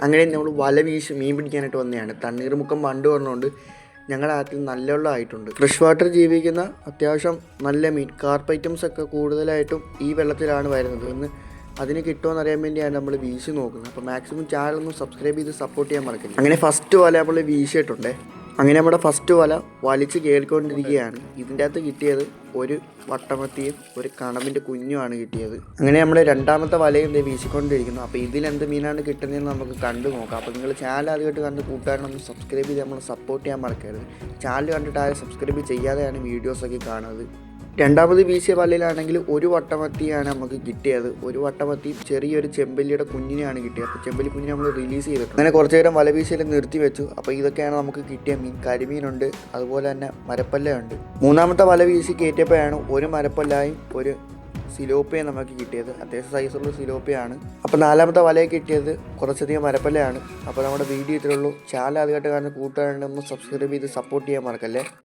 അങ്ങനെ നമ്മൾ വല വീശി മീൻ പിടിക്കാനായിട്ട് വന്നതാണ്. തണ്ണീർമുക്കം ബണ്ട് പറഞ്ഞുകൊണ്ട് ഞങ്ങളുടെ നാട്ടിൽ നല്ല വെള്ളം ആയിട്ടുണ്ട്. ഫ്രഷ് വാട്ടർ ജീവിക്കുന്ന അത്യാവശ്യം നല്ല മീൻ കാർപ്പ് ഐറ്റംസ് ഒക്കെ കൂടുതലായിട്ടും ഈ വെള്ളത്തിലാണ് വരുന്നത്. ഇന്ന് അതിന് കിട്ടുമെന്ന് അറിയാൻ വേണ്ടിയാണ് നമ്മൾ വീശി നോക്കുന്നത്. അപ്പോൾ മാക്സിമം ചാനലൊന്ന് സബ്സ്ക്രൈബ് ചെയ്ത് സപ്പോർട്ട് ചെയ്യാൻ മറക്കില്ല. അങ്ങനെ ഫസ്റ്റ് വല നമ്മൾ വീശിയിട്ടുണ്ട്. അങ്ങനെ നമ്മുടെ ഫസ്റ്റ് വല വലിച്ച് കയറിക്കൊണ്ടിരിക്കുകയാണ്. ഇതിൻ്റെ അകത്ത് കിട്ടിയത് ഒരു വട്ടമത്തിയും ഒരു കണവിൻ്റെ കുഞ്ഞുമാണ് കിട്ടിയത്. അങ്ങനെ നമ്മൾ രണ്ടാമത്തെ വലയും വീശിക്കൊണ്ടിരിക്കുന്നു. അപ്പോൾ ഇതിലെന്ത് മീനാണ് കിട്ടുന്നതെന്ന് നമുക്ക് കണ്ടു നോക്കാം. അപ്പോൾ നിങ്ങൾ ചാനൽ ആദ്യമായിട്ട് കണ്ട് കൂട്ടുകാരനൊന്ന് സബ്സ്ക്രൈബ് ചെയ്ത് നമ്മൾ സപ്പോർട്ട് ചെയ്യാൻ മറക്കരുത്. ചാനൽ കണ്ടിട്ട് ആരും സബ്സ്ക്രൈബ് ചെയ്യാതെയാണ് വീഡിയോസൊക്കെ കാണുന്നത്. രണ്ടാമത് വീശിയ വലയിലാണെങ്കിൽ ഒരു വട്ടമത്തിയാണ് നമുക്ക് കിട്ടിയത്. ഒരു വട്ടമത്തിയും ചെറിയൊരു ചെമ്പല്ലിയുടെ കുഞ്ഞിനെയാണ് കിട്ടിയത്. അപ്പോൾ ചെമ്പല്ലി കുഞ്ഞിനെ നമ്മൾ റിലീസ് ചെയ്തിട്ടുണ്ട്. അങ്ങനെ കുറച്ച് നേരം വല വീശിയിൽ നിർത്തി വെച്ചു. അപ്പോൾ ഇതൊക്കെയാണ് നമുക്ക് കിട്ടിയ മീൻ. കരിമീനുണ്ട്, അതുപോലെ തന്നെ മരപ്പല്ലയുണ്ട്. മൂന്നാമത്തെ വല വീശി കയറ്റിയപ്പോഴാണ് ഒരു മരപ്പല്ലായും ഒരു സിലോപ്പയും നമുക്ക് കിട്ടിയത്. അത്യാവശ്യം സൈസുള്ള സിലോപ്പയാണ്. അപ്പോൾ നാലാമത്തെ വലയെ കിട്ടിയത് കുറച്ചധികം മരപ്പല്ലയാണ്. അപ്പോൾ നമ്മുടെ വീഡിയോ ഇത്രയുള്ളൂ. ചാനൽ ആദ്യമായിട്ട് കാണുന്ന കൂട്ടുകാരുണ്ടെന്ന് സബ്സ്ക്രൈബ് ചെയ്ത് സപ്പോർട്ട് ചെയ്യാൻ മറക്കല്ലേ.